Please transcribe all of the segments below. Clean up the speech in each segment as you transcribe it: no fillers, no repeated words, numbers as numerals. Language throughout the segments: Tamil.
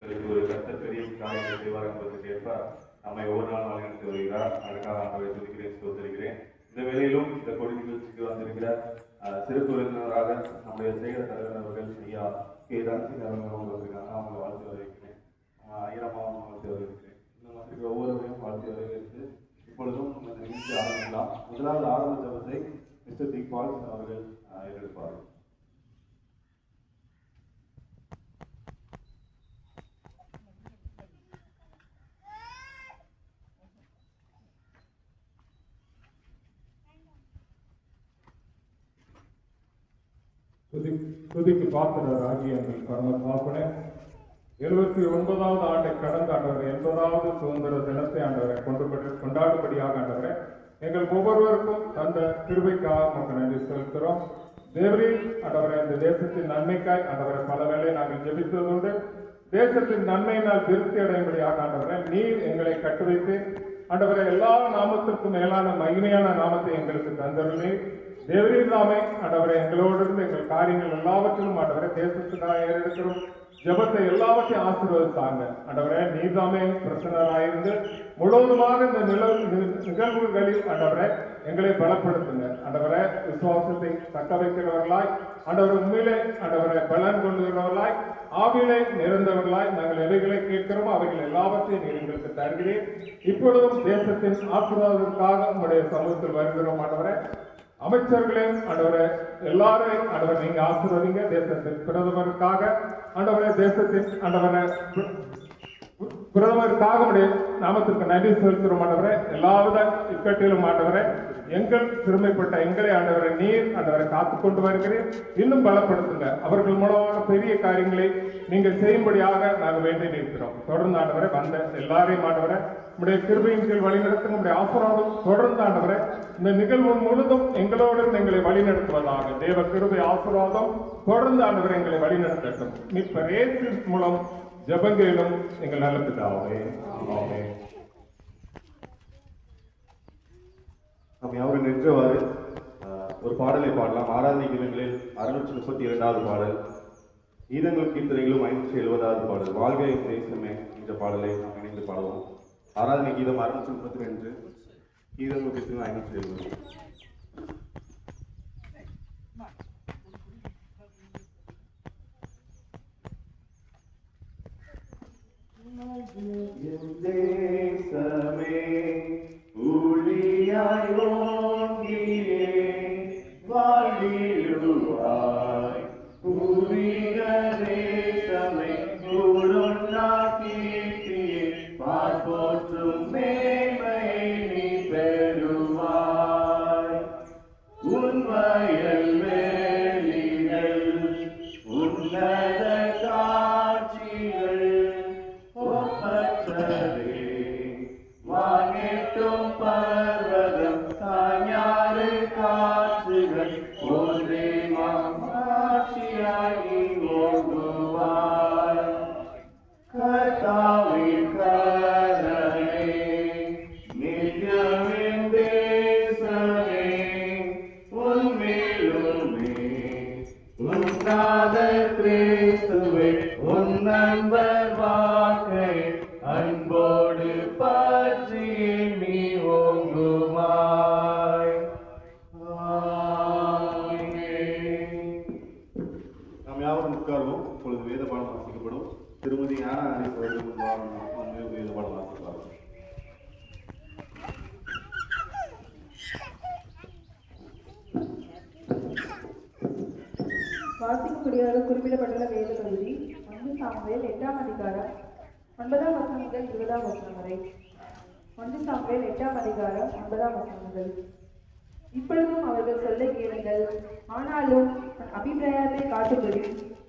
ஒரு கர்த்தர் காரியத்தை செய்வார் என்பதற்கு ஏற்ப நம்மை ஒவ்வொரு நாள் வழிநடத்தி வருகிறார். அதுக்காக ஆண்டவரை துதிக்கிறேன், ஸ்தோத்திரிக்கிறேன். இந்த வேளையிலும் இந்த கொடி நிகழ்ச்சிக்கு வந்திருக்கிற சிறப்பு விருந்தினராக நம்முடைய சேகர தலைவர் அவர்கள் ஐயா கே தனசிங் அவர்கள் வந்திருக்காங்க. அவங்களை வாழ்த்து வரவேற்கிறேன். ஐயரம்மாவும் வாழ்த்து வரவேற்கிறேன். இந்த மாதிரி ஒவ்வொருவரையும் வாழ்த்து வரவேற்று இப்பொழுதும் இந்த நிகழ்ச்சி ஆரம்பிக்கலாம். முதலாவது ஆரம்ப ஜபத்தை மிஸ்டர் டி பால் அவர்கள் ஏறெடுப்பார்கள். துதிக்கு பாத்திரராகிய எங்கள் பரமதாசனே, 79வது ஆண்டை கடந்த ஆண்டவரை 80வது சுதந்திர தினத்தை ஆண்டவரை கொண்டாடும்படியாக ஆண்டவரை எங்கள் ஒவ்வொருவருக்கும் தந்த கிருபைக்காக நமக்கு நன்றி செலுத்துகிறோம். தேவரீர் ஆண்டவரை இந்த தேசத்தின் நன்மைக்காய் ஆண்டவரை பல வேளை நாங்கள் ஜெபித்ததுண்டு. தேசத்தின் நன்மையினால் திருப்தி அடையும்படியாக ஆண்டவரை நீர் எங்களை கட்டுவைத்து ஆண்டவரை எல்லா நாமத்திற்கும் மேலான மகிமையான நாமத்தை எங்களுக்கு தந்தருளே. தேவரீர் நாமே ஆண்டவரை எங்களோடு இருந்து எங்கள் காரியங்கள் எல்லாவற்றிலும் ஆண்டவரை தேசத்துக்காக ஏறெடுக்கிறோம். ஜபத்தை எல்லாவற்றையும் ஆசீர்வதித்தாங்க ஆண்டவரே. நீதாமே பிரசன்னராயிருந்து முழுவதுமாக இந்த நிகழ்வுகளில் ஆண்டவரை எங்களை பலப்படுத்துங்க ஆண்டவரை. விசுவாசத்தை தக்க வைக்கிறவர்களாய் ஆண்டவர் உண்மையிலே ஆண்டவரை பலன் கொள்ளுகிறவர்களாய் ஆவிலை நிறைந்தவர்களாய் நாங்கள் எவைகளை கேட்கிறோமோ அவைகள் எல்லாவற்றையும் நீர் எங்களுக்கு தருகிறேன். இப்பொழுதும் தேசத்தின் ஆசீர்வாதத்திற்காக உங்களுடைய சமூகத்தில் வருகிறோம் ஆண்டவரை. அமைச்சர்களே ஆண்டவரை எல்லாரையும் ஆண்டவர் நீங்க ஆசீர்வதிங்க. தேசத்தின் பிரதமருக்காக ஆண்டவரை தேசத்தின் ஆண்டவரை பிரதமருக்காக உடைய நாமத்திற்கு நன்றி செலுத்துகிறோம் ஆண்டவரை. எல்லாவித இக்கட்டிலும் ஆண்டவரை எங்கள் சிறுமைப்பட்ட எங்களை ஆண்டவரை நீர் ஆண்டவரை காத்துக்கொண்டு வருகிறேன். இன்னும் பலப்படுத்துங்க. அவர்கள் மூலமாக பெரிய காரியங்களை நீங்கள் செய்யும்படியாக நாங்கள் வேண்டி நிற்கிறோம். தொடர்ந்து ஆண்டவரை வந்த எல்லாரையும் ஆண்டவரை உடைய கிருபையின் கீழ் வழிநடத்தும் உடைய ஆசீர்வாதம் தொடர்ந்து ஆண்டவரை இந்த நிகழ்வு முழுதும் எங்களோடு எங்களை வழிநடத்துவதாக. தேவ கிருபை ஆசீர்வாதம் தொடர்ந்து ஆண்டவரை எங்களை வழிநடத்தட்டும். மீட்பர் இயேசு மூலம் ஜெபங்களும் எங்கள் நல்ல பிதாவே. ஆமென். நாம் யாரும் நின்றவாறு ஒரு பாடலை பாடலாம். ஆராதனை கீதங்களில் 632வது பாடல், கீதங்கள் கீர்த்தனைகளும் 570வது பாடல், வாழ்க என் தேசமே என்ற பாடலை நாம் இணைந்து பாடுவோம். ஆராதனை கீதம் 632, கீதங்கள் கீர்த்தனை 570. தேசமே ஊழியாய் ஓங்கியே வாழ்விடுவாய். பூரிக தேசமே கூடொன்னா கீர்த்தியே பார்ப்போற்றும் மேன்மையை நீ பெறுவாய். உன் வயல் வேலிகள் உன்னத காட்சிகள் ஒப்பற்றதே. வானெட்டும் பர்வதம் தாஞாறு காற்றுகள் ஒன்றே மாட்சியாகி ஓங்குவாய். கர்த்தாவின் கருணை நித்தியமின் தேசமே உன்மேலுமே உன்னாத கிறிஸ்துவே உன் நண்பர் வாக்கை அன்போடு பற்றி நீ ஓங்குமாய். நாம் யாவரும் உட்கார்வோம். இப்பொழுது வேத பாடம் வாசிக்கப்படும். திருமதி ஞான வேத பாடம் வாசிப்பார்கள். வாசிக்கும்படியாக குறிப்பிடப்பட்டுள்ள வேத பகுதி 1 சாமுவேல் 8ஆம் அதிகாரம் 9ஆம் வசனம் முதல் 20ஆம் வசனம் வரை. 1 சாமுவேல் 8ஆம் அதிகாரம் 9ஆம் வசனம் முதல். இப்பொழுதும் அவர்கள் சொல்ல கேளுங்கள், ஆனாலும் அபிப்பிராயத்தை காட்டும்படி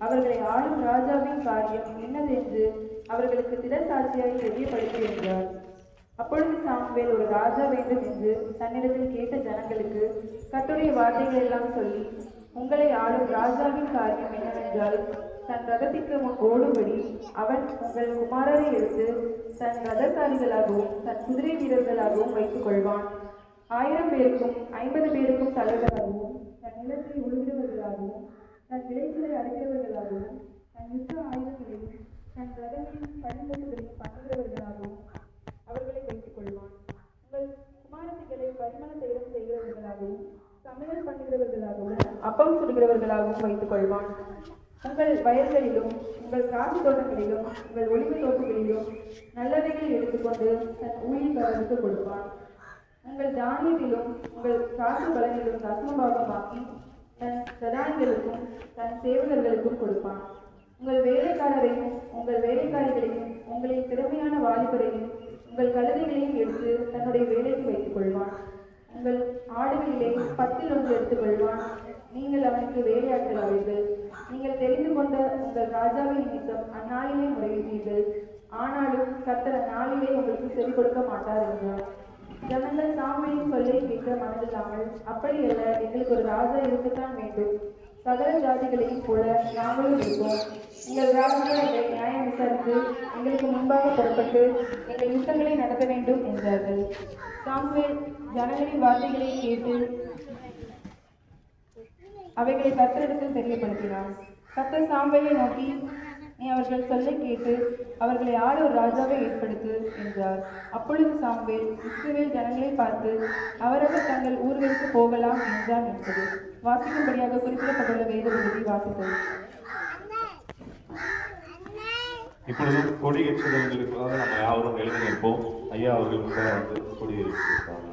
அவர்களை ஆளும் ராஜாவின் காரியம் என்னதென்று அவர்களுக்கு திடசாட்சியாய் தெரியப்படுத்தி என்றார். அப்பொழுது சாமுவேல் ஒரு ராஜா வேண்டும் என்று தன்னிடத்தில் கேட்ட ஜனங்களுக்கு கர்த்தருடைய வார்த்தைகள் எல்லாம் சொல்லி, உங்களை ஆளும் ராஜாவின் காரியம் என்னவென்றால், தன் ரதத்திற்கு முன் ஓடும்படி அவன் உங்கள் குமாரரை எடுத்து தன் ரதசாலிகளாகவும் தன் குதிரை வீரர்களாகவும் வைத்துக் கொள்வான். 1000 பேருக்கும் 50 பேருக்கும் தலைவர்களாகவும் தன் நிலத்தை உழுகிறவர்களாகவும் தன் விளைச்சலை அடைக்கிறவர்களாகவும் தன் யுத்த ஆயுதங்களையும் தன் ரதங்களின் பணிமுட்டுகளையும் பண்ணுகிறவர்களாகவும் அவர்களை வைத்துக் கொள்வான். உங்கள் குமாரத்திகளை பரிமள தைலம் செய்கிறவர்களாகவும் சமையல் பண்ணுகிறவர்களாகவும் அப்பம் சுடுகிறவர்களாகவும் வைத்துக் கொள்வான். உங்கள் வயல்களிலும் உங்கள் திராட்சை தோட்டங்களிலும் உங்கள் ஒலிவு தோட்டங்களிலும் நல்லவைகளை எடுத்துக்கொண்டு தன் ஊழியக்காரருக்கு கொடுப்பான். உங்கள் தானியத்திலும் உங்கள் திராட்சை பலனிலும் தசமபாகமாக்கி தன் பிரதானிகளுக்கும் தன் சேவகர்களுக்கும் கொடுப்பான். உங்கள் வேலைக்காரரையும் உங்கள் வேலைக்காரிகளையும் உங்களின் திறமையான வாலிபரையும் உங்கள் கழுதைகளையும் எடுத்து தன்னுடைய வேலைக்கு வைத்துக் கொள்வான். உங்கள் ஆடுகளிலே 10 ஒன்று எடுத்துக் கொள்வான். நீங்கள் அவனுக்கு வேலையாட்களாவீர்கள். நீங்கள் தெரிந்து கொண்ட உங்கள் ராஜாவின் நிமித்தம் அந்நாளிலே முறையிட்டீர்கள். ஆனாலும் கர்த்தர் அந்நாளிலே உங்களுக்கு செவி கொடுக்க மாட்டார் என்றார். ஜனங்கள் சாமுவேலின் சொல்லை கேட்க மனதில்லாமல், அப்படியல்ல, எங்களுக்கு ஒரு ராஜா இருக்கத்தான் வேண்டும். சகல ஜாதிகளையும் போல நாங்களும் இருப்போம். எங்கள் ராஜா எங்களை நியாயம் விசாரித்து எங்களுக்கு முன்பாக புறப்பட்டு எங்கள் யுத்தங்களை நடத்த வேண்டும் என்றார்கள். சாமுவேல் ஜனங்களின் வார்த்தைகளை கேட்டு அவைகளை கர்த்தரிடத்தில் தெரியப்படுத்தினான். கர்த்தர் சாமுவேலை நோக்கி, நீ அவர்கள் சொல்லை கேட்டு அவர்களை ஆள ஒரு ராஜாவை ஏற்படுத்து என்றார். அப்பொழுது சாமுவேல் இஸ்ரவேல் ஜனங்களை பார்த்து, அவரவர் தங்கள் ஊர்களுக்கு போகலாம் என்றான் என்பது வாசிக்கும்படியாக குறிப்பிடப்பட்டுள்ள வேத பகுதி வாசித்தது. இப்பொழுது கொடி ஏற்றுதல்களுக்காக நம்ம யாவரும் எழுதி நிற்போம். ஐயா அவர்கள் முன்பாக வந்து கொடி ஏற்றிருக்காங்க.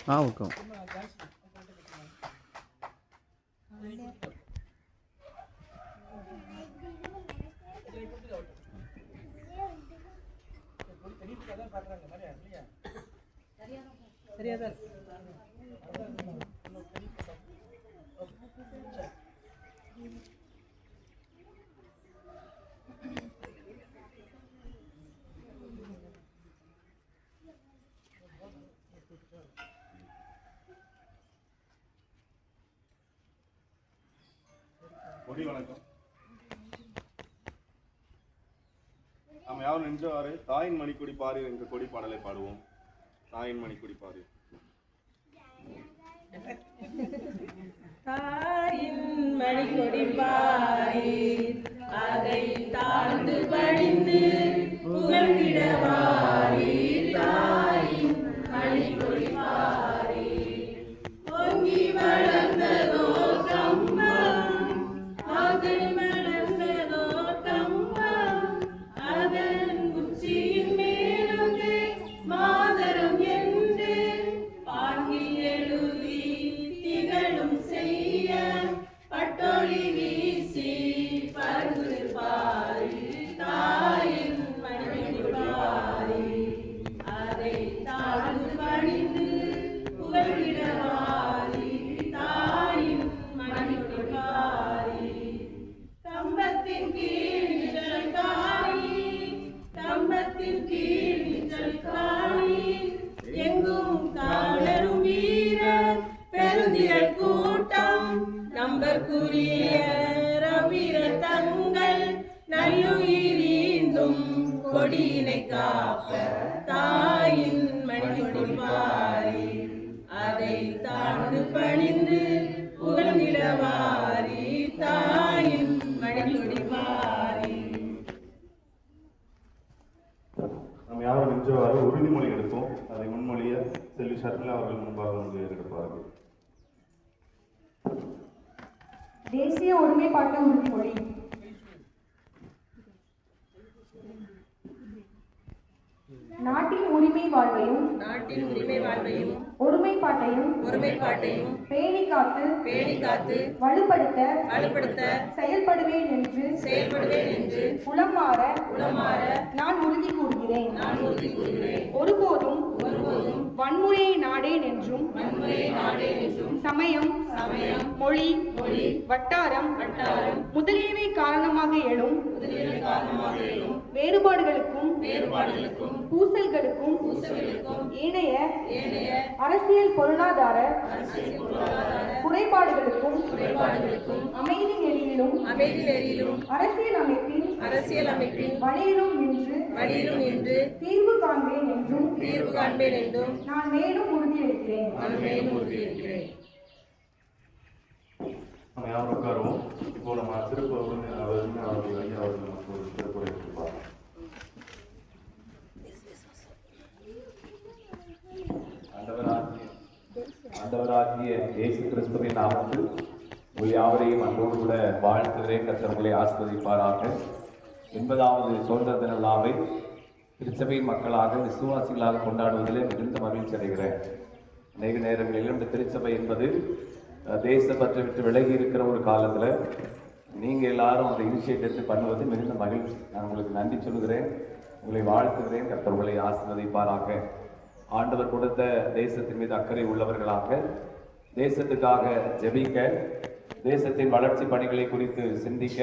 welcome. கொடி வணக்கம். நாம் யாரும் நின்றவாறு தாயின் மணிக்கொடி பாரு என்ற கொடி பாடலை பாடுவோம். தாயின் மணிக்கொடி பாரு. தாயின் மணிக்கொடி பாரீர், அதை தாழ்ந்து பணிந்து புகழ்ந்திடவாரீர். தாயின் மணிக்கொடி பாரீர், பொங்கி வளர்ந்ததோ கம்பம், அது மலர்ந்ததோ கம்பம், அதன் உச்சியின் மேலுந்து மாதரம் என்று பாங்கி எழுதி திகழும் செய்ய பட்டொளி வீசி பருந்து பாரு. தாயின் மணிக்கொடி பாரீர், அதை தாழ்ந்து பணிந்து புகழ்ந்திடவாரீர். தாயின் மணிக்கொடி பாரீர், கம்பத்தின் கீழ் நிழல் காணி, கம்பத்தின் கீழ் நிழல் காணி, எங்கும் காவலரும் வீரர் பெருந்திரள் கூட்டம், நம்பற்குரிய ரவீரர் தங்கள் நல்லுயிரீந்தும் கொடியினை காப்ப. தாயின் மணிக்கொடி பாரீர், அதை தாழ்ந்து பணிந்து புகழ்ந்திடவாரீர். தாயின் மணிக்கொடி பாரீர். நாம் யாரும் நின்றவாறு உறுதிமொழி எடுப்போம். அதை முன்மொழிய செல்வி ஷர்மிளா அவர்கள் முன்பாக வந்து எடுப்பார்கள். தேசிய ஒருமைப்பாட்டு உறுதிமொழி. நாட்டின் உரிமை வாழ்வையும் நாட்டின் உரிமை வாழ்வையும் ஒருமைப்பாட்டையும் பேணி காத்து வலுப்படுத்த செயல்படுவேன் என்று உளமாற நான் உறுதி கூறுகிறேன். ஒருபோதும் வன்முறையை நாடேன் என்றும் சமயம் மொழி வட்டாரம் முதலியவை காரணமாக எழும் வேறுபாடுகளுக்கும் பூசல்களுக்கும் ஏனைய அரசியல் பொருளாதார குறைபாடுகளுக்கும் அமைதி நெறியிலும் அரசியல் அமைப்பின் வழியிலும் நின்று தீர்வு காண்பேன் என்றும் நான் மேலும் உறுதியளிக்கிறேன். நம்ம யாரும் உட்காருவோம். இப்போ நம்ம சிறப்பு அவர்கள் ஐயா அவர்கள் நமக்கு ஒரு சிறப்பு எடுத்துப்பாங்க. ஆண்டவராகிய இயேசு கிறிஸ்துவின் நாமத்தில் உங்கள் யாவரையும் அன்போடு கூட வாழ்த்துகிறேன். கர்த்தர் உங்களை ஆசீர்வதிப்பாராக. 80வது சுதந்திர தின விழாவை திருச்சபையின் மக்களாக விசுவாசிகளாக கொண்டாடுவதிலே மிகுந்த மகிழ்ச்சி அடைகிறேன். அநேக நேரங்களிலும் இந்த திருச்சபை என்பது தேசப்பற்றை விட்டு விலகி இருக்கிற ஒரு காலத்தில் நீங்கள் எல்லாரும் அந்த இனிஷியேட் எடுத்து பண்ணுவது மிகுந்த மகிழ்ச்சி. நான் உங்களுக்கு நன்றி சொல்கிறேன், உங்களை வாழ்த்துகிறேன். கர்த்தர் உங்களை ஆசீர்வதிப்பாராக. ஆண்டவர் கொடுத்த தேசத்தின் மீது அக்கறை உள்ளவர்களாக தேசத்துக்காக ஜெபிக்க, தேசத்தின் வளர்ச்சி பணிகளை குறித்து சிந்திக்க,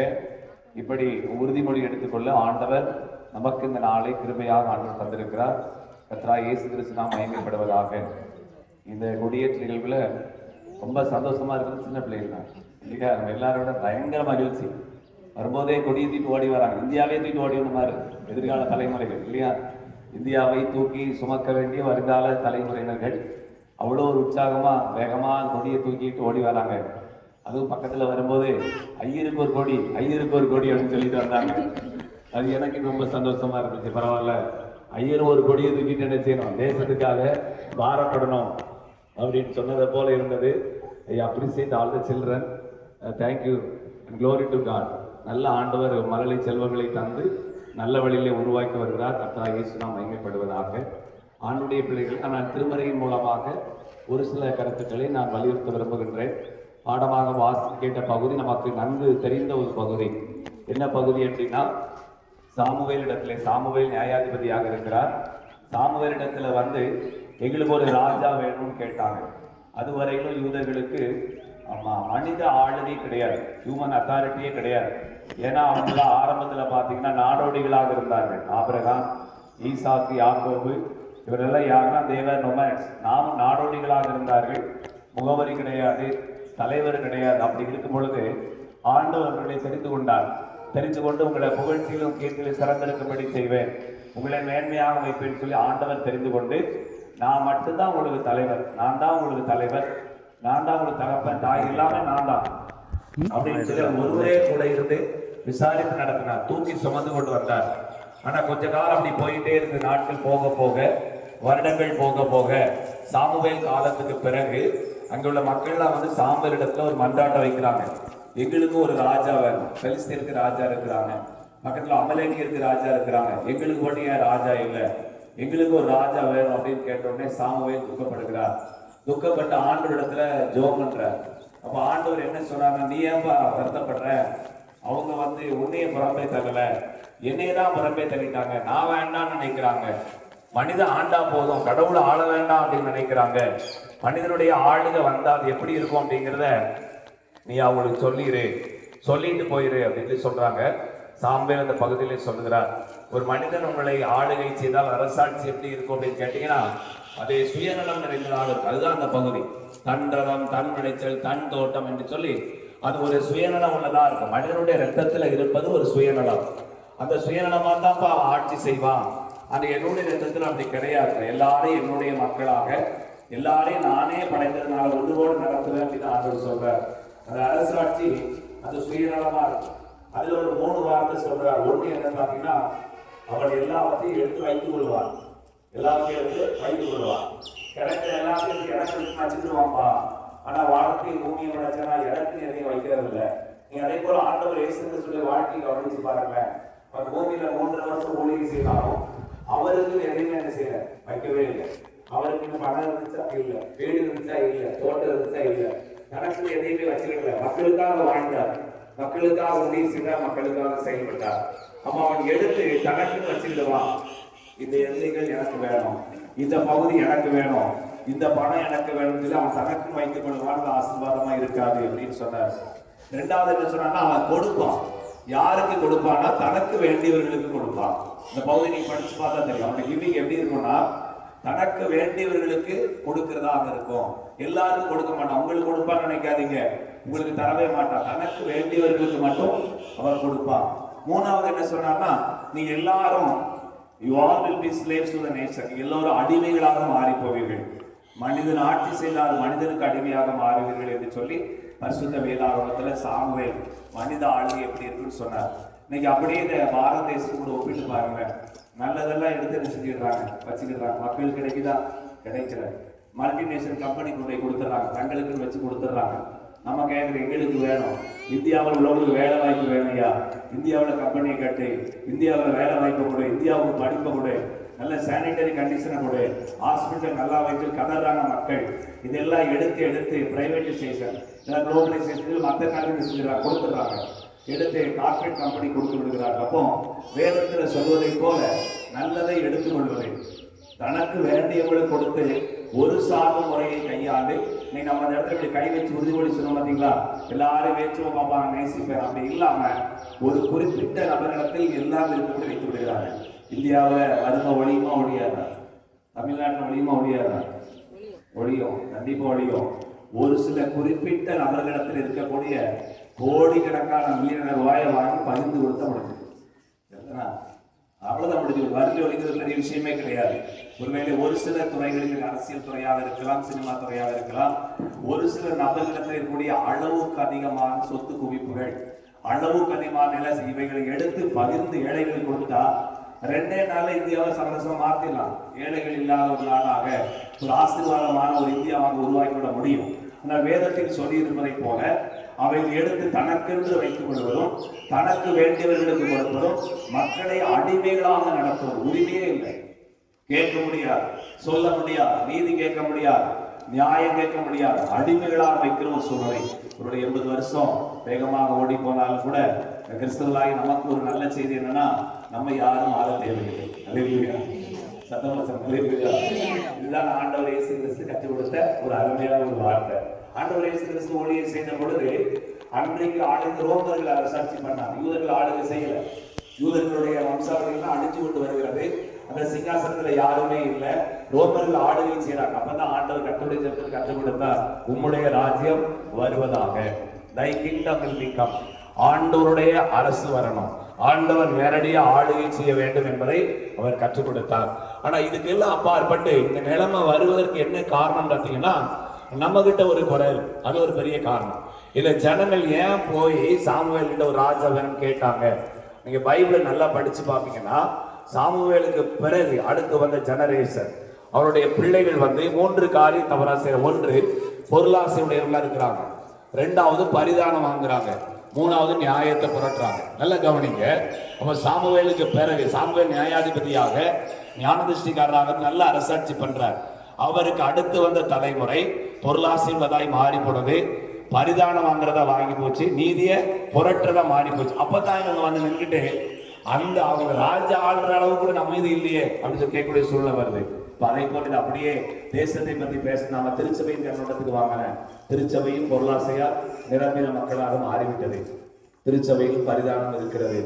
இப்படி உறுதிமொழி எடுத்துக்கொள்ள ஆண்டவர் நமக்கு இந்த நாளை கிருபையாக ஆண்டவர் தந்திருக்கிறார். கர்த்தராகிய இயேசு கிறிஸ்து நாம் மகிமைப்படுவதாக. இந்த கொடியேற்ற நிகழ்வுல ரொம்ப சந்தோஷமா இருக்கிறது சின்ன பிள்ளைகள் தான் இல்லையா? நம்ம எல்லாரோட பயங்கர மகிழ்ச்சி. வரும்போதே கொடியை தூக்கி ஓடி வராங்க. இந்தியாவே தூக்கி ஓடி வந்த மாதிரி எதிர்கால தலைமுறைகள் இல்லையா? இந்தியாவை தூக்கி சுமக்க வேண்டிய வருங்கால தலைமுறையினர்கள் அவ்வளோ ஒரு உற்சாகமா வேகமா கொடியை தூக்கிட்டு ஓடி வராங்க. அதுவும் பக்கத்துல வரும்போது ஐயருக்கு ஒரு கொடி அப்படின்னு சொல்லிட்டு வந்தாங்க. அது எனக்கு ரொம்ப சந்தோஷமா இருந்துச்சு. பரவாயில்ல, ஐயர் ஒரு கொடியை தூக்கிட்டு என்ன செய்யணும், தேசத்துக்காக பாரப்படணும் அப்படின்னு சொன்னதை போல இருந்தது. I appreciate all the children. Thank you and glory to God. நல்ல ஆண்டவர் மழலை செல்வங்களை தந்து நல்ல வழியிலே உருவாக்கி வருகிறார். கர்த்தராகிய இயேசு நாம் மகிமைப்படுவதாக. ஆண்டுடைய பிள்ளைகள் நான் திருமறையின் மூலமாக ஒரு சில கருத்துக்களை நான் வலியுறுத்த விரும்புகின்றேன். பாடமாக வாசி கேட்ட பகுதி நமக்கு நன்கு தெரிந்த ஒரு பகுதி. என்ன பகுதி அப்படின்னா, சாமுவேல் நியாயாதிபதியாக இருக்கிறார். சாமுவேலிடத்துல வந்து எங்களுக்கு ஒரு ராஜா வேணும்னு கேட்டாங்க. அதுவரையிலும் யூதர்களுக்கு மனித ஆளுகை கிடையாது, ஹியூமன் அத்தாரிட்டியே கிடையாது. ஏன்னா அவங்க ஆரம்பத்துல பாத்தீங்கன்னா நாடோடிகளாக இருந்தார்கள். ஆபிரகாம், ஈசாக்கு, யாக்கோபு இவரெல்லாம் யாருன்னா தேவர் நொமேட்ஸ். நாமும் நாடோடிகளாக இருந்தார்கள். முகவரி கிடையாது, தலைவர் கிடையாது. அப்படி இருக்கும் பொழுது ஆண்டவர்களை தெரிந்து கொண்டு உங்களை புகழ்ச்சியிலும் கீர்த்தியிலும் சிறந்திருக்கும்படி செய்வேன், உங்களை மேன்மையாக வைப்பேன்னு சொல்லி ஆண்டவர் தெரிந்து கொண்டு, நான் மட்டும்தான் உங்களுக்கு தலைவர், நான் தான் உங்களுக்கு தலைவர், நான் தான் உங்களுக்கு தகப்பன், தாய் எல்லாமே நான் தான் அப்படின்னு சொல்லி ஒருவரே கூட இருந்து விசாரித்து நடத்தினார். தூக்கி சுமந்து கொண்டு வந்தார். ஆனா கொஞ்ச காலம் அப்படி போயிட்டே இருக்கு. நாட்கள் போக போக, வருடங்கள் போக போக, சாமுவேல் காலத்துக்கு பிறகு அங்குள்ள மக்கள்லாம் வந்து சாமுவேலிடத்துல ஒரு மன்றாட்டம் வைக்கிறாங்க. எங்களுக்கு ஒரு ராஜா வேணும். பெலிஸ்தீருக்கு ராஜா இருக்கிறாங்க, பக்கத்துல அமலேக்கியருக்கு ராஜா இருக்கிறாங்க, எங்களுக்கு மட்டும் ஏன் ராஜா இல்லை, எங்களுக்கு ஒரு ராஜா வேணும் அப்படின்னு கேட்ட உடனே சாமுவேல் துக்கப்படுகிறார். துக்கப்பட்ட ஆண்டவரிடத்துல ஜெபம் பண்றார். அப்ப ஆண்டவர் என்ன சொல்றாங்க, நீ ஏன்பா வருத்தப்படுற, அவங்க வந்து உன்னைய புறம்பே தரல, என்னையதான் புறம்பே தள்ளிட்டாங்க, நான் வேண்டாம்னு நினைக்கிறாங்க, மனித ஆண்டா போதும், கடவுளை ஆள வேண்டாம் அப்படின்னு நினைக்கிறாங்க, மனிதனுடைய ஆளுக வந்தால் எப்படி இருக்கும் அப்படிங்கிறத நீ அவங்களுக்கு சொல்லிட்டு போயிரு அப்படின்னு சொல்றாங்க. சாமுவேல் அந்த பகுதியிலே சொல்லுகிறார், ஒரு மனிதன் உங்களை ஆளுகை செய்தால் அரசாட்சி எப்படி இருக்கும் அப்படின்னு கேட்டீங்கன்னா, அதே சுயநலம் நிறைந்த நாடு. அதுதான் அந்த பகுதி. தன் ரதம், தன் விளைச்சல், தன் தோட்டம் என்று சொல்லி அது ஒரு சுயநலம் உள்ளதா இருக்கும். மனிதனுடைய ரத்தத்துல இருப்பது ஒரு சுயநலம். அந்த சுயநலமா தான்ப்பா ஆட்சி செய்வான். ஆனா என்னுடைய ரத்தத்துல அப்படி கிடையாது. எல்லாரையும் என்னுடைய மக்களாக, எல்லாரையும் நானே படைத்ததுனால ஒன்றுபோடு நடத்துறேன் அப்படின்னு ஆண்டவர் சொல்றார். அந்த அரசாட்சி அது சுயநலமா இருக்கும். அதுல ஒரு 3 வார்த்தை சொல்றார். ஒண்ணு என்ன பாத்தீங்கன்னா, அவன் எல்லாத்தையும் எடுத்து வைத்துக் கொள்வான், எல்லாத்தையும் எடுத்து வைத்துக் கொள்வான். கிடைக்கிற எல்லாத்தையும் எனக்கு வச்சுருவான்பா. ஆனா வானத்தையும் பூமியை படைச்சா எனக்கு எதையும் வைக்கிறது இல்லை. நீ அதே போல ஆண்டவர் இயேசு கிறிஸ்துவின் வாழ்க்கையை கவனிச்சு பாருங்க. அவர் பூமியில 3 வருஷம் ஊழியம் செய்தாலும் அவருக்கு எதையுமே என்ன செய்யல, வைக்கவே இல்லை. அவருக்கு இன்னும் பணம் இருந்துச்சா இல்ல, வீடு இருந்துச்சா இல்ல, தோட்டம் இருந்துச்சா இல்ல, தனக்கு எதையுமே வச்சுக்கல. மக்களுக்காக வாழ்ந்தார், மக்களுக்காக உதவி செய்தார், மக்களுக்காக செயல்பட்டார். அப்ப அவன் எடுத்து தனக்குன்னு வச்சுக்கிடுவான். இந்த எல்லைகள் எனக்கு வேணும், இந்த பகுதி எனக்கு வேணும், இந்த பணம் எனக்கு வேணும் சொல்லி அவன் தனக்குன்னு வைத்துக் கொள்வான். ஆசீர்வாதமா இருக்காது அப்படின்னு சொன்னார். ரெண்டாவது என்ன சொன்னா, அவன் கொடுப்பான். யாருக்கு கொடுப்பான்னா தனக்கு வேண்டியவர்களுக்கு கொடுப்பான். இந்த பகுதி நீங்க படிச்சு பார்த்தா தெரியும். அவனுக்கு கிவிங் எப்படி இருக்கும்னா, தனக்கு வேண்டியவர்களுக்கு கொடுக்கிறதாக இருக்கும். எல்லாருக்கும் கொடுக்க மாட்டான். உங்களுக்கு கொடுப்பான்னு நினைக்காதீங்க, உங்களுக்கு தரவே மாட்டான். தனக்கு வேண்டியவர்களுக்கு மட்டும் அவர் கொடுப்பான். மூணாவது என்ன சொன்னார்னா, நீங்க எல்லாரும் you all will be slaves to the nation. எல்லோரும் அடிமைகளாக மாறி போவீர்கள், மனிதன் ஆட்சி செய்தால் மனிதனுக்கு அடிமையாக மாறுவீர்கள் என்று சொல்லி பரிசுத்த வேதாகமத்துல சாமுவேல் மனித ஆளுகை எப்படி இருக்குன்னு சொன்னார். இன்னைக்கு அப்படியே இந்த பாரத தேசத்துக்கு கூட ஒப்பிட்டு பாருங்க. நல்லதெல்லாம் எடுத்து செஞ்சிடுறாங்க, வச்சுக்கிறாங்க. மக்கள் கிடைக்குதா? கிடைக்கல. மல்டிநேஷனல் கம்பெனி கொண்டு கொடுத்துட்றாங்க, தங்களுக்கு வச்சு கொடுத்துட்றாங்க. நம்ம கேட்குற எங்களுக்கு வேணும், இந்தியாவில் உள்ளவங்களுக்கு வேலை வாய்ப்பு வேணும்யா, இந்தியாவில் கம்பெனியை கட்டு, இந்தியாவில் வேலை வாய்ப்பு கொடு, இந்தியாவுக்கு படிப்பை கொடு, நல்ல சானிட்டரி கண்டிஷனை கொடு, ஹாஸ்பிட்டல் நல்லா வைத்து கதறான மக்கள். இதெல்லாம் எடுத்து பிரைவேட்டைசேஷன், குளோபலைசேஷன் மற்ற கம்பெனி செஞ்சுறாங்க, கொடுத்துட்றாங்க. எடுத்து கார்பரேட் கம்பெனி கொடுத்து விடுகிறாங்க. அப்போ வேதத்தில் சொல்வதை போல நல்லதை எடுத்துக்கொள்வதை, தனக்கு வேண்டியவர்களுக்கு கொடுத்து ஒரு சார்பு முறையை கையாண்டு, நீ நம்ம அந்த இடத்துல இப்படி கை வச்சு உறுதிமொழி சொன்னோம் பார்த்தீங்களா, எல்லாரும் வேற்றுவோம் பார்ப்பாங்க, நேசிப்பேன், அப்படி இல்லாம ஒரு குறிப்பிட்ட நபரிடத்தில் எல்லாம் இருக்கக்கூடிய வைத்து விடுகிறாங்க. இந்தியாவில் வறுமை ஒழியுமா ஒழியாதா? தமிழ்நாட்டில் ஒழியுமா ஒழியாதா? ஒழியும், கண்டிப்பா ஒழியும். ஒரு சில குறிப்பிட்ட நபர்களிடத்தில் இருக்கக்கூடிய கோடிக்கணக்கான மில்லியனர் ரூபாயை வாங்கி பகிர்ந்து கொடுத்த முடியும். அவ்வளவுதான் முடிஞ்சு. வறுமை ஒழிக்கிறது பெரிய விஷயமே கிடையாது. ஒருவேளை ஒரு சில துறைகளில், அரசியல் துறையாக இருக்கலாம், சினிமா துறையாக இருக்கலாம், ஒரு சில நபர்களிடத்தில் இருக்கக்கூடிய அளவுக்கு அதிகமான சொத்து குவிப்புகள், அளவுக்கு அதிகமான நில இவைகளை எடுத்து பகிர்ந்து ஏழைகளுக்கு கொடுத்தா 2 நாள்ல இந்தியாவை சமரசமா மாத்திடலாம். ஏழைகள் இல்லாத ஒரு நாடாக, ஒரு ஆசீர்வாதமான ஒரு இந்தியாவாக உருவாக்கிவிட முடியும். ஆனால் வேதத்தில் சொல்லி இருப்பதை போல அவை எடுத்து தனக்கென்று வைத்துக் கொள்வதும், தனக்கு வேண்டியவர்களுக்கு கொடுப்பதும், மக்களை அடிமைகளாக நடத்துவது. உரிமையே இல்லை, கேட்க முடியாது, சொல்ல முடியாது, நீதி கேட்க முடியாது, நியாயம் கேட்க முடியாது, அடிமைகளாக வைக்கிற ஒரு சூழ்நிலை. ஒரு 80 வருஷம் வேகமாக ஓடி போனாலும் கூட கிறிஸ்தவர்களாகி நமக்கு ஒரு நல்ல செய்தி என்னன்னா, நம்ம யாரும் ஆள தேவையில்லை. அல்லேலூயா, சத்தமா அல்லேலூயா. இதுதான் ஆண்டவர் இயேசு கிறிஸ்து கற்றுக் கொடுத்த ஒரு அருமையான ஒரு வார்த்தை. ஆண்டவர் இயேசு கிறிஸ்து ஊழியம் செய்த பொழுது அன்றைக்கு ஆளுங்க ரோமர்கள் அரசாட்சி பண்ணாங்க, யூதர்கள் ஆளுகை செய்யல. யூதர்களுடைய வம்சாவளிகள்லாம் அழிஞ்சு கொண்டு வருகிறது. அந்த சிங்காசனத்துல யாருமே இல்லை, ரோமர்கள் ஆளுகை செய்யறாங்க. அப்பதான் ஆண்டவர் கட்டுரை கற்றுக் கொடுத்தார், உம்முடைய ராஜ்யம் வருவதாக, thy kingdom will become. ஆண்டவருடைய அரசு வரணும், ஆண்டவர் நேரடியா ஆளுகை செய்ய வேண்டும் என்பதை அவர் கற்றுக் கொடுத்தார். ஆனா இதுக்கெல்லாம் அப்பாற்பட்டு இந்த நிலைமை வருவதற்கு என்ன காரணம் பார்த்தீங்கன்னா, நம்ம கிட்ட ஒரு குரல், அது ஒரு பெரிய காரணம். இல்ல ஜனங்கள் ஏன் போய் சாமுவேல் கிட்ட ஒரு ராஜா வேணும் கேட்டாங்க? நீங்க பைபிளை நல்லா படிச்சு பாப்பீங்கன்னா, சாமுவேலுக்கு பிறகு அடுத்து வந்த ஜெனரேஷன், அவருடைய பிள்ளைகள் 3 காரியம் தவறா செய்ய. 1, பொருளாசையுடையவர்களா இருக்கிறாங்க. 2வது பரிதானம் வாங்குறாங்க. 3வது நியாயத்தை புரட்டுறாங்க. நல்லா கவனிங்க. அப்ப சாமுவேலுக்கு பிறகு சாமுவேல் நியாயாதிபதியாக, ஞானதிஷ்டிக்காரராக நல்ல அரசாட்சி பண்றார். அவருக்கு அடுத்து வந்த தலைமுறை பொருளாசைவதாய் மாறி போனது, பரிதானம் வாங்குறதா வாங்கி போச்சு, நீதியை புரட்டுறதா மாறி போச்சு. அப்பதான் இவங்க நின்றுட்டு அந்த அவங்க ராஜா ஆளுற அளவு கூட நம்ம இது இல்லையே அப்படின்னு சொல்லி கேட்கக்கூடிய சூழ்நிலை வருது. அதை போட்டு அப்படியே தேசத்தை பத்தி பேசினாம திருச்சபையின் கண்ணோட்டத்துக்கு வாங்கினேன். திருச்சபையும் பொருளாசையா நிரம்பின மக்களாக மாறிவிட்டது. திருச்சபையில் பரிதானம் இருக்கிறது,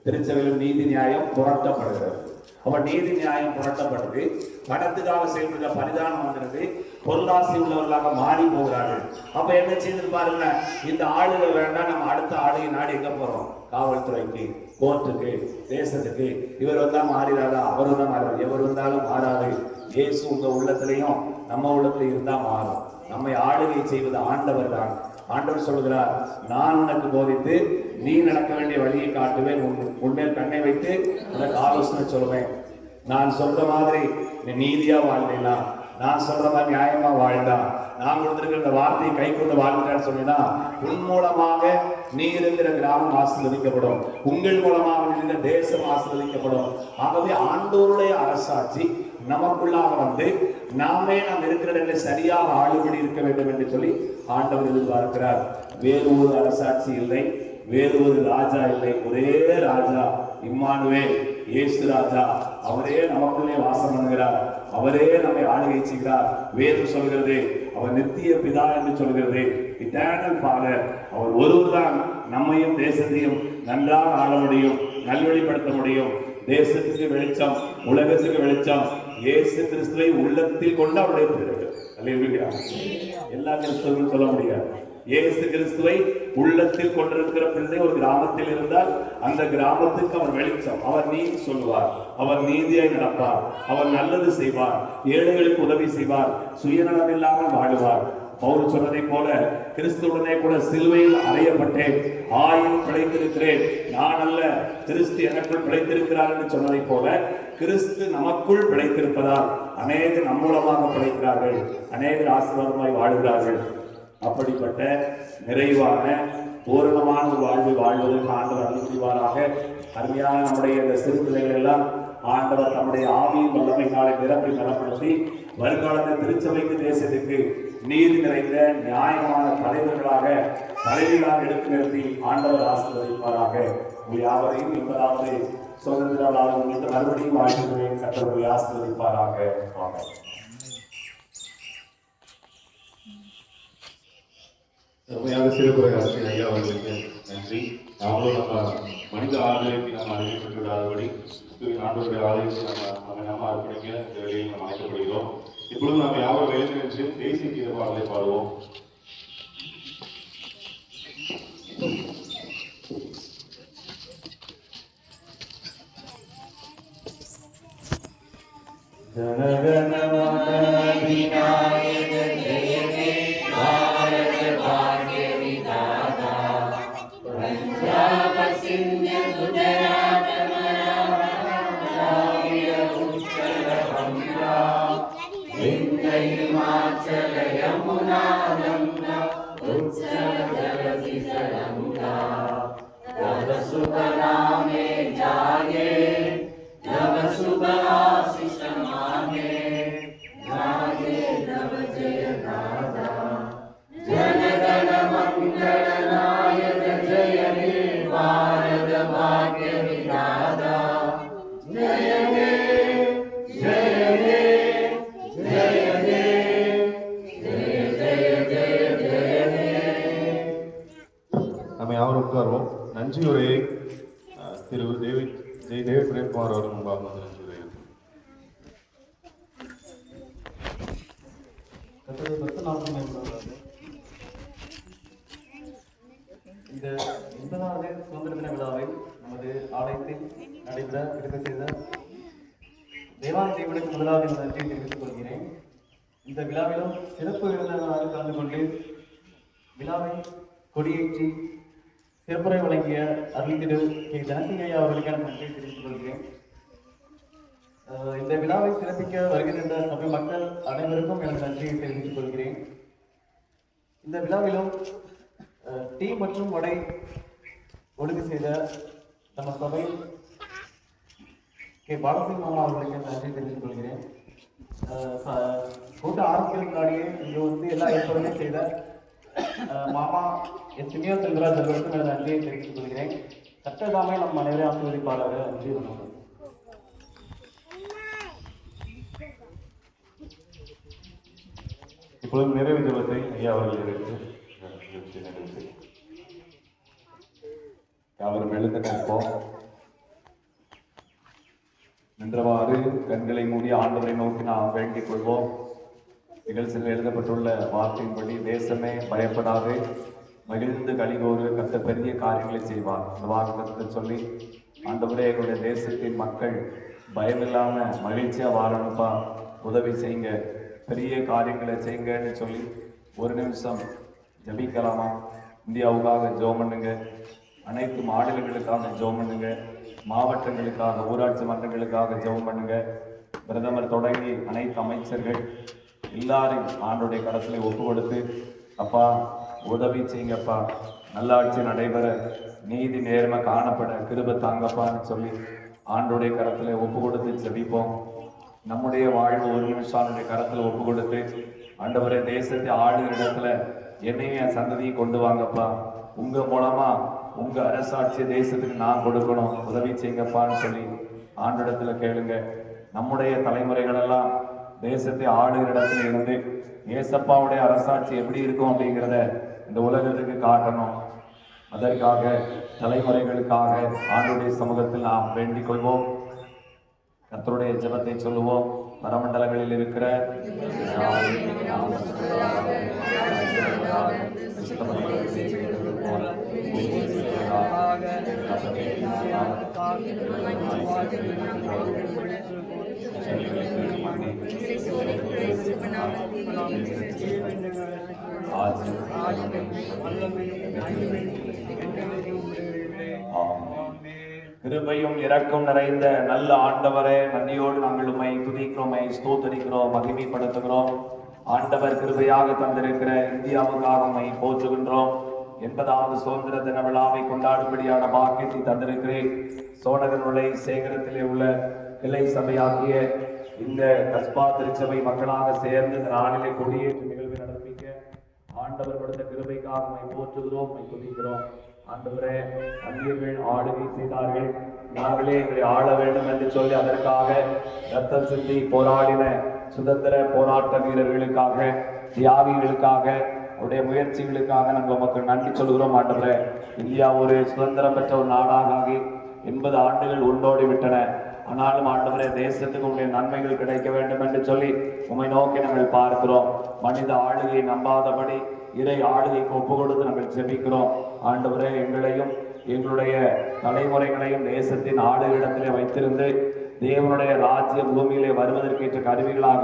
திருச்சபையில் நீதி நியாயம் புரட்டப்படுகிறது. அப்ப நீதி நியாயம் புரட்டப்படுது, பணத்துக்காக செயல்படுற பரிதானம் வந்துடுது, பொருளாசை உள்ளவர்களாக மாறி போகிறார்கள். அப்ப என்ன செய்திருப்பாருங்க, இந்த ஆளுகை வேண்டாம், நம்ம அடுத்த ஆளுகை நாடு எங்க போறோம்? காவல்துறைக்கு, கோர்ட்டுக்கு, தேசத்துக்கு. இவர் வந்தா மாறிடாதா? அவர் வந்தா மாறாது. எவர் வந்தாலும் மாறாது. இயேசு உங்க உள்ளத்திலையும் நம்ம உள்ளத்திலையும் இருந்தா மாறும். நம்மை ஆளுகை செய்வது ஆண்டவர் தான். ஆண்டவர் சொல்கிறார், நான் உனக்கு போதித்து நீ நடக்க வேண்டிய வழியை காட்டுவேன், உன்மேல் கண்ணை வைத்து உனக்கு ஆலோசனை சொல்லுவேன். நான் சொல்ற மாதிரி நீ நீதியா வாழ்ந்தா, நான் சொல்ற மாதிரி நியாயமா வாழ்ந்தா, நான் கொடுத்திருக்கிற இந்த வார்த்தையை கை கொண்டு வாழ்ந்தான்னு சொன்னா, உன் மூலமாக நீர் இருக்கிற கிராமம் ஆசீர்வதிக்கப்படும், உங்கள் மூலமாக இந்த தேசம் ஆசீர்வதிக்கப்படும். ஆகவே ஆண்டவருடைய அரசாட்சி நமக்குள்ளாக வந்து நாமே நாம் இருக்கிற இடங்களை சரியாக ஆளுபடி இருக்க வேண்டும் என்று சொல்லி ஆண்டவர் எதிர்பார்க்கிறார். வேறு ஒரு அரசாட்சி இல்லை, வேறு ஒரு ராஜா இல்லை, ஒரே ராஜா இம்மானுவேல் இயேசு ராஜா. அவரே நமக்குள்ளே வாசம் பண்ணுகிறார், அவரே நம்மை ஆளுகை செய்கிறார். வேதம் சொல்கிறது அவர் நித்திய பிதா என்று சொல்கிறது, இட்டர்னல் ஃபாதர். அவர் ஒருவர்தான் நம்மையும் தேசத்தையும் நன்றாக ஆள முடியும், நல்வழிப்படுத்த முடியும். தேசத்துக்கு வெளிச்சம், உலகத்துக்கு வெளிச்சம் இயேசு கிறிஸ்துவை உள்ளத்தில் கொண்டு அவருடைய பிள்ளைகள். அல்லேலூயா. எல்லா கிறிஸ்தவர்களும் சொல்ல முடியாது. இயேசு கிறிஸ்துவை உள்ளத்தில் கொண்டிருக்கிற பிள்ளை ஒரு கிராமத்தில் இருந்தால் அந்த கிராமத்துக்கு அவர் வெளிச்சம். அவர் நீதி சொல்லுவார், அவர் நீதியாய் நடப்பார், அவர் நல்லது செய்வார், ஏழைகளுக்கு உதவி செய்வார், சுயநலம் இல்லாமல் வாழுவார். பவுல் சொன்னதை போல கிறிஸ்துவுடனே கூட சிலுவையில் அறையப்பட்டேன், ஆயும் பிழைத்திருக்கிறேன், நான் அல்ல கிறிஸ்து எனக்குள் பிழைத்திருக்கிறார் என்று சொன்னதை போல கிறிஸ்து நமக்குள் பிழைத்திருப்பதால் அநேகர் நம் மூலமாக பிழைக்கிறார்கள், அநேகர் ஆசீர்வாதமாய் வாழ்கிறார்கள். அப்படிப்பட்ட நிறைவான பூரணமான ஒரு வாழ்வை வாழ்வதற்கு ஆண்டவர் அருள் செய்வாராக. அருமையான நம்முடைய இந்த சிறு பிள்ளைகள் எல்லாம் ஆண்டவர் தம்முடைய ஆவியின் வல்லமையினாலே நிரப்பி நலப்படுத்தி வருங்காலத்தில் திருச்சபைக்கு தேசத்துக்கு நீதி நிறைந்த நியாயமான தலைவர்களாக எடுத்து நிறுத்தி ஆண்டவர் ஆசீர்வதிப்பாராக. உங்கள் யாவரையும் 80வது சுதந்திர விழாவில் முன்னிட்டு மறுபடியும் வாழ்த்துகிறேன். கர்த்தர் ஆசீர்வதிப்பாராக. ஆமென். உண்மையாக சிறப்புரை ஆசிரியர் ஐயா அவர்களுக்கு நன்றி. நாமளும் நம்ம மனித ஆதாரத்தை நம்ம அறிவிக்கப்படாதபடி ஆண்டவருடைய ஆலயத்தை நம்ம அர்ப்பணிக்க இந்த வேலையை நம்ம அழைக்கப்படுகிறோம். இப்பொழுது நம்ம யாரும் வேலைக்கு தேசிய கீத பாடலை பாடுவோம். நம்ம யாரும் உட்காருவோம். நன்றி உரையை திரு டேவிட் பிரேம்குமார் அவர்கள் முன்பாக வந்து நன்றி உரை. இந்த 80வது சுதந்திர தின விழாவை நமது ஆலயத்தில் நடைபெற எடுக்க செய்த தேவான தேவனுக்கு முதலாவது நன்றியை தெரிவித்துக் கொள்கிறேன். இந்த விழாவிலும் சிறப்பு விருந்தினராக கலந்து கொண்டு விழாவை கொடியேற்றி சிறப்புரை வழங்கிய அருள் திரு கே தனசிங்க ஐயா அவர்களுக்கான நன்றியை தெரிவித்துக் கொள்கிறேன். இந்த விழாவை சிறப்பிக்க வருகின்ற சபை மக்கள் அனைவருக்கும் எனது நன்றியை தெரிவித்துக் கொள்கிறேன். இந்த விழாவிலும் டீ மற்றும் வடை ஒழுங்கு செய்த நம்ம சபை கே பாலசிங் மாமா அவர்களுக்கு நன்றி தெரிவித்துக் கொள்கிறேன். கூட்ட ஆரம்பிக்கிறதுக்கு முன்னாடியே இங்கே வந்து எல்லா ஏற்பாடுமே செய்த மாமா என் சினியர் செல்வராஜ் அவர்களுக்கு நான் நன்றியை தெரிவித்துக் கொள்கிறேன். சட்டதாமே நம் அனைவரையும் ஆசீர்வதிப்பாளர். நன்றி வணக்கம். இப்பொழுது நிறைவு ஜெபத்தை ஐயா அவர்கள் எடுத்து யாவரும் எழுந்து நிற்போம். நின்றவாறு கண்களை மூடி ஆண்டவரை நோக்கி நாம் வேண்டிக் கொள்வோம். நிகழ்ச்சியில் எழுதப்பட்டுள்ள வார்த்தையின்படி தேசமே பயப்படாது, மகிழ்ந்து கலிகோரு கத்த பெரிய காரியங்களை செய்வார். இந்த வார்த்தை சொல்லி ஆண்டவரே எங்களுடைய தேசத்தின் மக்கள் பயமில்லாம மகிழ்ச்சியா வாழணுப்பா, உதவி செய்யுங்க, பெரிய காரியங்களை செய்யுங்கன்னு சொல்லி ஒரு நிமிஷம் ஜபிக்கலாமா? இந்தியாவுக்காக ஜெபம் பண்ணுங்க, அனைத்து மாநிலங்களுக்காக ஜெபம் பண்ணுங்க, மாவட்டங்களுக்காக ஊராட்சி மன்றங்களுக்காக ஜெபம் பண்ணுங்க. பிரதமர் தொடங்கி அனைத்து அமைச்சர்கள் எல்லாரையும் ஆண்டோடைய கரத்திலே ஒப்பு கொடுத்து அப்பா உதவி செய்யுங்கப்பா, நல்லாட்சி நடைபெற, நீதி நேர்மை காணப்பட கிருபை தாங்கப்பான்னு சொல்லி ஆண்டுடைய கரத்துல ஒப்பு கொடுத்து ஜெபிப்போம். நம்முடைய வாழ்வு ஒரு நிமிஷம் கரத்துல ஒப்பு கொடுத்து, ஆண்டவரே தேசத்தை ஆளுகிற இடத்துல என்னையும் என் சந்ததியும் கொண்டு வாங்கப்பா, உங்க மூலமா உங்க அரசாட்சி தேசத்துக்கு நான் கொடுக்கணும், உதவி செய்யுங்கப்பான்னு சொல்லி ஆண்டிடத்துல கேளுங்க. நம்முடைய தலைமுறைகள் எல்லாம் தேசத்தை ஆளுகிற இடத்துல இருந்து ஏசப்பாவுடைய அரசாட்சி எப்படி இருக்கும் அப்படிங்கிறத இந்த உலகத்துக்கு காட்டணும். அதற்காக தலைமுறைகளுக்காக ஆண்டுடைய சமூகத்தில் நாம் வேண்டிக் கொள்வோம். கர்த்தருடைய ஜெபத்தை சொல்லுவோம். பரமண்டலங்களில் இருக்கிற கிருபையும் இரக்கம் நிறைந்த நல்ல ஆண்டவரே, நன்றியோடு நாங்கள் உம்மை துதிக்கிறோம், ஸ்தோத்தரிக்கிறோம், மகிமைப்படுத்துகிறோம். ஆண்டவர் கிருபையாக தந்திருக்கிற இந்தியாவுக்காக உம்மை போற்றுகின்றோம். 80வது சுதந்திர தின விழாவை கொண்டாடும்படியான பாக்கியத்தை தந்திருக்கிறேன். சோழகனுடைய சேகரத்திலே உள்ள கிளை சபையாகிய இந்த கஸ்பா திருச்சபை மக்களாக சேர்ந்து இந்த நாளிலே கொடியேற்று நிகழ்வை நடப்பிக்க ஆண்டவர் கொடுத்த கிருபைக்காக உம்மை போற்றுகிறோம், உம்மை துதிக்கிறோம். ஆண்டவரே, அந்நியர்கள் ஆளுகை செய்தார்கள், நாங்களே எங்களை ஆள வேண்டும் என்று சொல்லி அதற்காக ரத்தம் சிந்தி போராடின சுதந்திர போராட்ட வீரர்களுக்காக, தியாகிகளுக்காக, அவருடைய முயற்சிகளுக்காக நாங்கள் உமக்கு நன்றி சொல்கிறோம். ஆண்டவரே, இந்தியா ஒரு சுதந்திரம் பெற்ற ஒரு நாடாக ஆகி 80 ஆண்டுகள் உண்டோடி விட்டன. ஆனாலும் ஆண்டவரே, தேசத்துக்கு உங்களுடைய நன்மைகள் கிடைக்க வேண்டும் என்று சொல்லி உம்மை நோக்கி நாங்கள் பார்க்கிறோம். மனித ஆளுகையை நம்பாதபடி இறை ஆளுகைக்கு ஒப்பு கொடுத்து நாங்கள் ஜெபிக்கிறோம். ஆண்டவரே, எங்களையும் எங்களுடைய தலைமுறைகளையும் தேசத்தின் ஆளுகிடத்திலே வைத்திருந்து தேவனுடைய ராஜ்ய பூமியிலே வருவதற்கேற்ற கருவிகளாக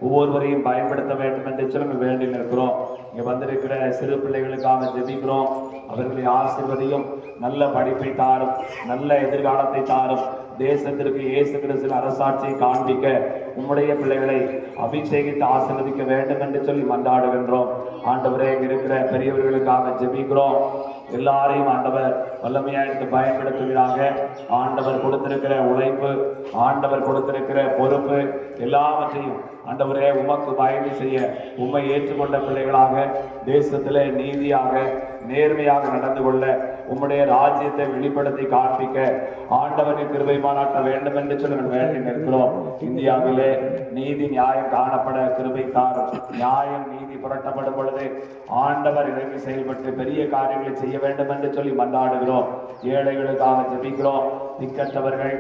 ஒவ்வொருவரையும் பயன்படுத்த வேண்டும் என்று சொல்லி வேண்டி நிற்கிறோம். இங்கே வந்திருக்கிற சிறு பிள்ளைகளுக்காக ஜெபிக்கிறோம். அவர்களை ஆசீர்வதியும், நல்ல படிப்பை தாரும், நல்ல எதிர்காலத்தை தாரும். தேசத்திற்கு இயேசு கிறிஸ்துவின் அரசாட்சியை காண்பிக்க உம்முடைய பிள்ளைகளை அபிஷேகித்து ஆசீர்வதிக்க வேண்டும் என்று சொல்லி மன்றாடுகின்றோம். ஆண்டவரே, இருக்கிற பெரியவர்களுக்காக ஜெபிக்கிறோம். எல்லாரையும் ஆண்டவர் வல்லமையா எடுத்து பயன்படுத்துவீராக. ஆண்டவர் கொடுத்திருக்கிற உழைப்பு, ஆண்டவர் கொடுத்திருக்கிற பொறுப்பு எல்லாவற்றையும் ஆண்டவரே உமக்கு பயணி செய்ய உம்மை ஏற்றுக்கொண்ட பிள்ளைகளாக தேசத்திலே நீதியாக நேர்மையாக நடந்து கொள்ள உம்முடைய ராஜ்யத்தை வெளிப்படுத்தி காண்பிக்க ஆண்டவரின் கிருபை பாராட்ட வேண்டும் என்று சொல்லி வேண்டி நிற்கிறோம். இந்தியாவிலே நீதி நியாயம் காணப்பட கிருபை தாரும். நியாயம் நீதி புரட்டப்படும் பொழுது ஆண்டவர் இறங்கி செயல்பட்டு பெரிய காரியங்களை செய்ய வேண்டும் என்று சொல்லி மன்றாடுகிறோம். ஏழைகளுக்காக ஜெபிக்கிறோம். திக்கற்றவர்கள்,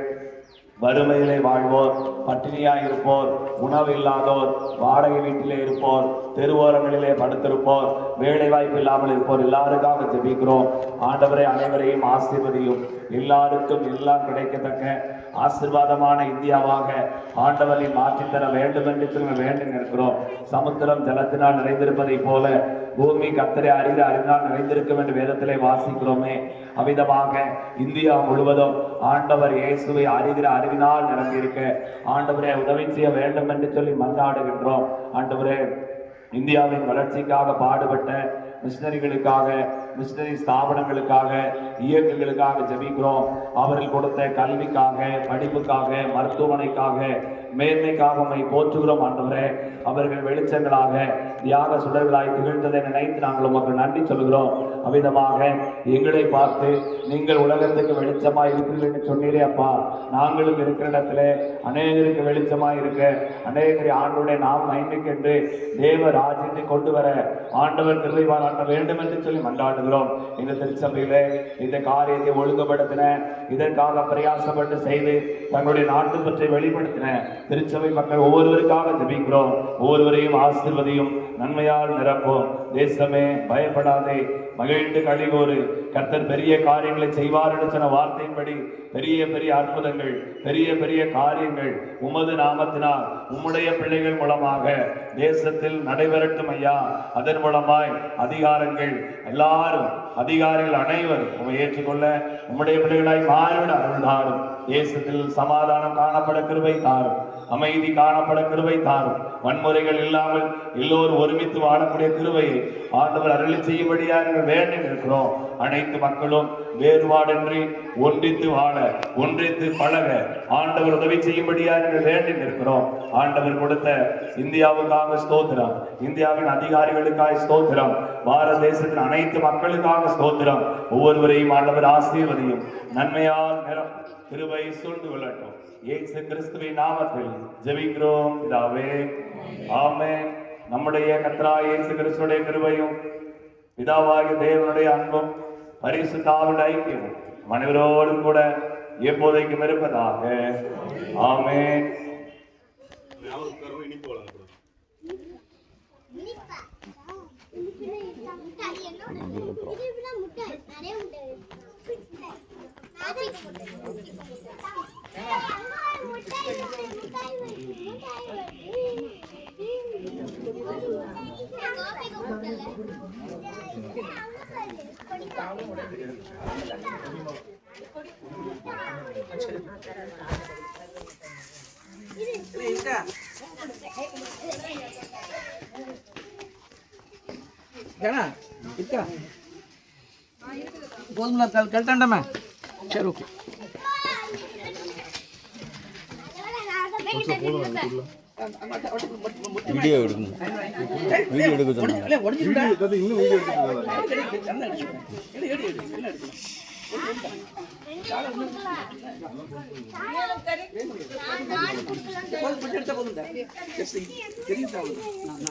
வறுமையிலே வாழ்வோர், பட்டினியாய் இருப்போர், உணவு இல்லாதோர், வாடகை வீட்டிலே இருப்போர், தெருவோரங்களிலே படுத்திருப்போர், வேலை வாய்ப்பு இல்லாமல் இருப்போர் எல்லாருக்காக ஜெபிக்கிறோம். ஆண்டவரை அனைவரையும் ஆசீர்வதியும். எல்லாருக்கும் எல்லாம் கிடைக்கத்தக்க ஆசீர்வாதமான இந்தியாவாக ஆண்டவரை மாற்றித்தர வேண்டும் என்று சொல்லி வேண்டி நிற்கிறோம். சமுத்திரம் ஜலத்தினால் நிறைந்திருப்பதை போல பூமி கர்த்தரை அறிந்தால் நிறைந்திருக்கும் என்று வேதத்திலே வாசிக்கிறோமே. அவ்விதமாக இந்தியா முழுவதும் ஆண்டவர் இயேசுவை அறிகிற அறிவினால் நிரம்பியிருக்க ஆண்டவரே உதவி செய்ய வேண்டும் என்று சொல்லி மன்றாடுகின்றோம். ஆண்டவரே, இந்தியாவின் வளர்ச்சிக்காக பாடுபட்ட மிஷனரிகளுக்காக, மிஷனரி ஸ்தாபனங்களுக்காக, இயக்கங்களுக்காக ஜெபிக்கிறோம். அவர்கள் கொடுத்த கல்விக்காக, படிப்புக்காக, மருத்துவமனைக்காக, மேன்மைக்காக உம்மை போற்றுகிறோம். ஆண்டவரே, அவர்கள் வெளிச்சங்களாக தியாக சுடர்களாய் திகழ்ந்ததை நினைத்து நாங்கள் உமக்கு நன்றி சொல்கிறோம். அவ்விதமாக எங்களை பார்த்து நீங்கள் உலகத்துக்கு வெளிச்சமாய் இருக்கிறீர்கள் என்று சொன்னீரே அப்பா, நாங்களும் இருக்கிற இடத்துல அநேகருக்கு வெளிச்சமாய் இருக்க, அநேகரை ஆண்டவருடைய நாம் மகிமைக்கென்று தேவ ராஜ்யத்தை கொண்டு வர ஆண்டவர் கிருபை பாராட்ட வேண்டும் என்று சொல்லி மன்றாடுகிறோம். இந்த திருச்சபையிலே இந்த காரியத்தை ஒழுங்குபடுத்தின, இதற்காக பிரயாசப்பட்டு செய்து தங்களுடைய நாட்டு பற்றி வெளிப்படுத்தின திருச்சபை மக்கள் ஒவ்வொருவருக்காக ஜெபிக்கிறோம். ஒவ்வொருவரையும் ஆசீர்வதியும், நன்மையால் நிரப்பும். தேசமே பயப்படாதே, மகிழ்ந்து கழிகோரு, கர்த்தர் பெரிய காரியங்களை செய்வார் என்று சொன்ன வார்த்தையின்படி பெரிய பெரிய அற்புதங்கள், பெரிய பெரிய காரியங்கள் உமது நாமத்தினால் உம்முடைய பிள்ளைகள் மூலமாக தேசத்தில் நடைபெறட்டும் ஐயா. அதன் மூலமாய் அதிகாரங்கள் எல்லாரும், அதிகாரிகள் அனைவரும் உம்மை ஏற்றுக்கொள்ள உம்முடைய பிள்ளைகளாய் மாறிவிட அருள் தாரும். தேசத்தில் சமாதானம் காணப்பட கிருபை தாரும். அமைதி காணப்பட கிருபை தாரும். வன்முறைகள் இல்லாமல் எல்லோரும் ஒருமித்து வாழக்கூடிய கிருபையை ஆண்டவர் அருளி செய்யும்படியாக வேண்டி இருக்கிறோம். அனைத்து மக்களும் வேறுபாடின்றி ஒன்றித்து வாழ, ஒன்றித்து பழக ஆண்டவர் உதவி செய்யும்படியாக வேண்டி நிற்கிறோம். ஆண்டவர் கொடுத்த இந்தியாவுக்காக ஸ்தோத்திரம், இந்தியாவின் அதிகாரிகளுக்காக ஸ்தோத்திரம், பாரத தேசத்தின் அனைத்து மக்களுக்காக ஸ்தோத்திரம். ஒவ்வொருவரையும் ஆண்டவர் ஆசீர்வதியும், நன்மையால் நிறம் கிருபை சூழ்ந்து கொள்ளட்டும். இயேசு கிறிஸ்துவின் நாமத்தில் ஜெபிக்கிறோம் பிதாவே, ஆமென். நம்முடைய கர்த்தராகிய இயேசு கிறிஸ்துவின் கிருபையும் பிதாவாகிய தேவனுடைய அன்பும் பரிசுத்த ஆவியின் ஐக்கியமும் மனிதரோடும் கூட எப்போதைக்கும் இருப்பதாக. ஆமென். கோதுமை கழட்டாண்டாமா? சரி, ஓகே. வீடியோ எடுக்கணும், வீடியோ எடுக்க சொன்னாங்க.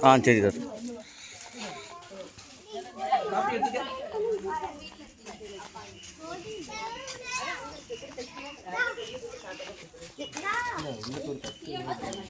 ஆ சரி சார். காப்பி எடுத்துக்க.